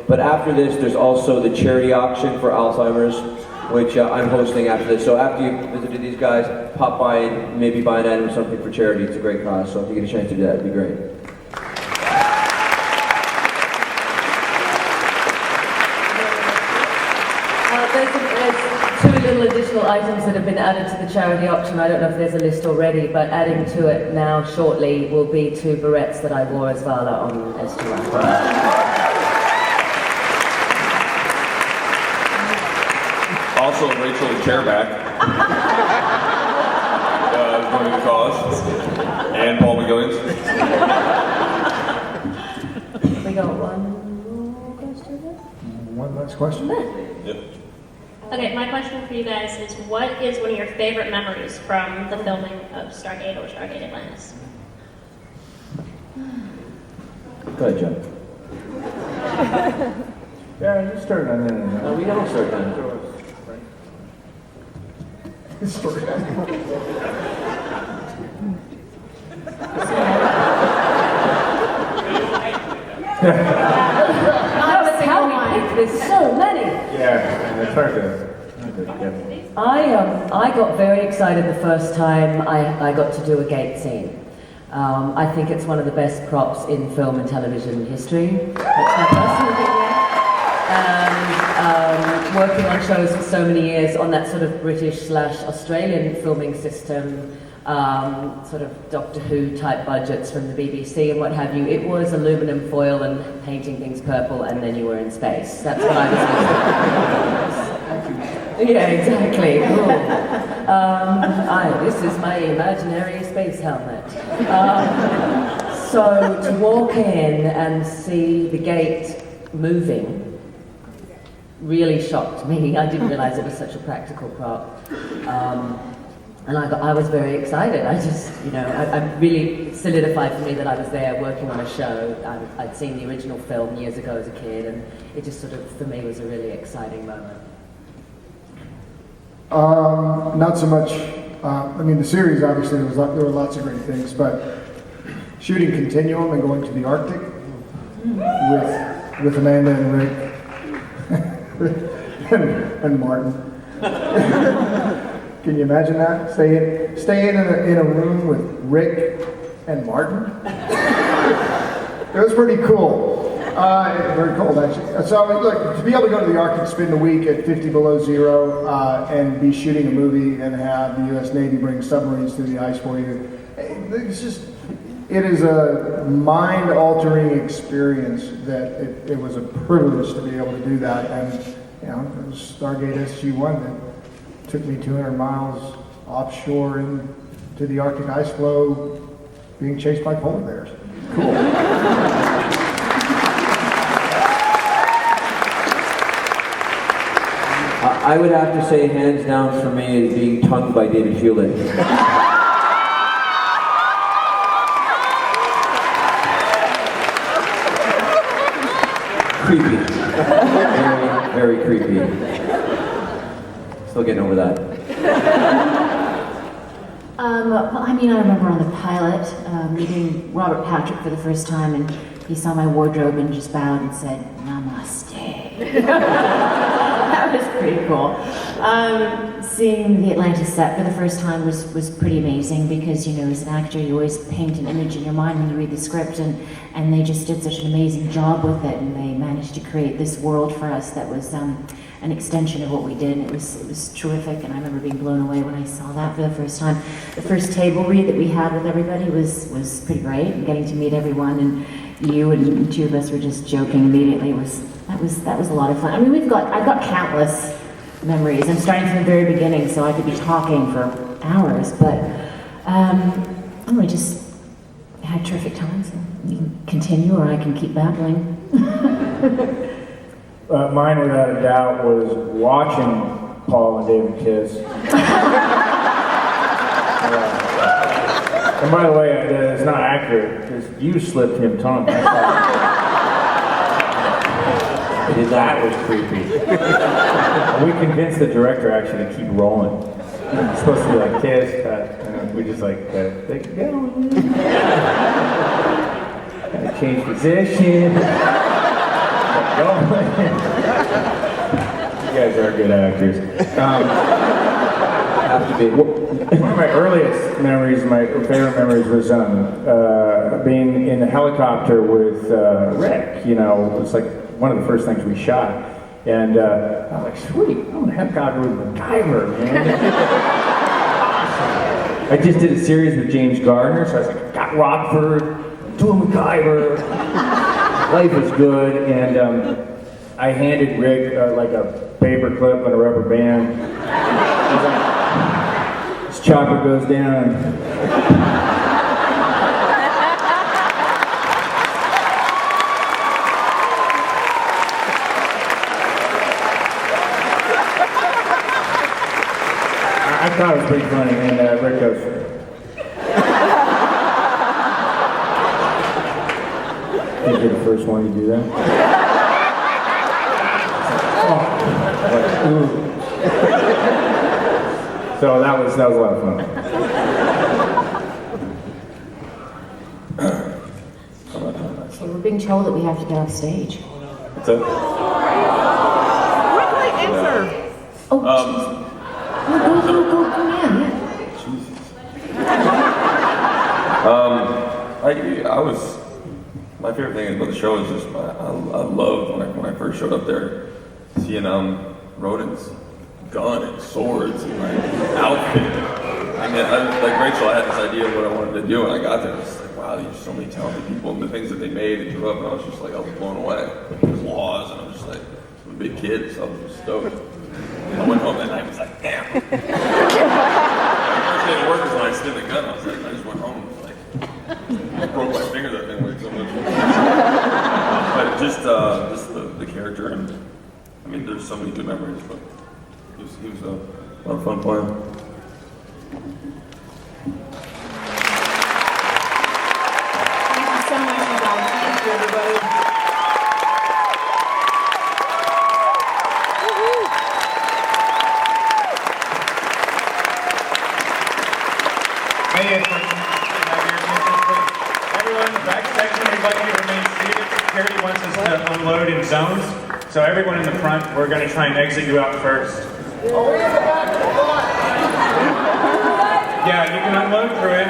But after this, there's also the charity auction for Alzheimer's, which I'm hosting after this. So after you visited these guys, pop by and maybe buy an item or something for charity. It's a great cause, so if you get a chance to do that, it'd be great. There's two little additional items that have been added to the charity auction. I don't know if there's a list already, but adding to it now shortly will be two barrettes that I wore as Vala on SG-1. Also, Rachel Chairback, going to the cause, and Paul McGillians. We got one more question there? One last question? Yep. Okay, my question for you guys is, what is one of your favorite memories from the filming of Stargate or Stargate Atlantis? Go ahead, John. Yeah, you started on that. No, we don't start then. There's so many. Yeah, it's hard to get. I got very excited the first time I got to do a gate scene. I think it's one of the best props in film and television history. That's my personal opinion. And working on shows for so many years on that sort of British/Australian filming system, sort of Doctor Who type budgets from the BBC and what have you, it was aluminum foil and painting things purple and then you were in space. That's what I was Yeah, exactly. This is my imaginary space helmet. So to walk in and see the gate moving really shocked me. I didn't realize it was such a practical prop. And I was very excited. I just, I really solidified for me that I was there working on a show. I'd seen the original film years ago as a kid, and it just sort of, for me, was a really exciting moment. Not so much. The series, obviously, there were lots of great things, but shooting Continuum and going to the Arctic with Amanda and Rick and Martin. Can you imagine that? Staying in a room with Rick and Martin? It was pretty cool. Very cold, actually. So, look, to be able to go to the Arctic, spend the week at 50 below zero, and be shooting a movie and have the U.S. Navy bring submarines through the ice for you, it is a mind-altering experience that it was a privilege to be able to do that. And, it was Stargate SG-1 that took me 200 miles offshore into the Arctic ice floe, being chased by polar bears. Cool. I would have to say, hands down for me, is being tongued by David Hewlett. Creepy. Very, very creepy. Still getting over that. I remember on the pilot meeting Robert Patrick for the first time, and he saw my wardrobe and just bowed and said, "Namaste." That was pretty cool. Seeing the Atlantis set for the first time was pretty amazing because, as an actor, you always paint an image in your mind when you read the script, and they just did such an amazing job with it, and they managed to create this world for us that was an extension of what we did, and it was terrific, and I remember being blown away when I saw that for the first time. The first table read that we had with everybody was pretty great, and getting to meet everyone, and you and two of us were just joking immediately. That was a lot of fun. I've got countless memories. I'm starting from the very beginning, so I could be talking for hours, but we just had terrific times. You can continue, or I can keep babbling. Mine, without a doubt, was watching Paul and David kiss. And by the way, it's not accurate, because you slipped him tongue. That was creepy. And we convinced the director actually to keep rolling. It's supposed to be like kiss, and we just they could go. And change position. You guys are good actors. Have to be. One of my earliest memories, my favorite memories, was being in the helicopter with Rick. You know, it was like one of the first things we shot. And I was like, sweet, I'm in a helicopter with MacGyver, man. Awesome. I just did a series with James Gardner, so I was like, got Rockford, doing MacGyver. Life was good, and I handed Rick like a paper clip and a rubber band. I was like, this chopper goes down. I thought it was pretty funny, and Rick goes, I think you're the first one to do that. So that was a lot of fun. So we're being told that we have to get off stage. What's up? Oh, jeez. Go, man, yeah. I was. My favorite thing about the show is just I loved when I first showed up there, seeing Rodin's gun and swords and like outfit. I mean, like Rachel, I had this idea of what I wanted to do, and I got there. It's like, wow, there's so many talented people, and the things that they made and drew up, and I was just like, I was blown away. There's laws, and I'm just like, I'm a big kid, so I was just stoked. I went home that night and was like, damn. The first day at work was when I still the gun. I was like, I just went home and was like, I broke my finger that thing way so much. But just the character, and I mean, there's so many good memories, but he was a lot of fun playing. Thank you so much, you guys. Thank you, everybody. Hey, everyone in the back section, we'd like you to remain seated. Security wants us to unload in zones. So everyone in the front, we're going to try and exit you out first. Yeah, you can unload through it.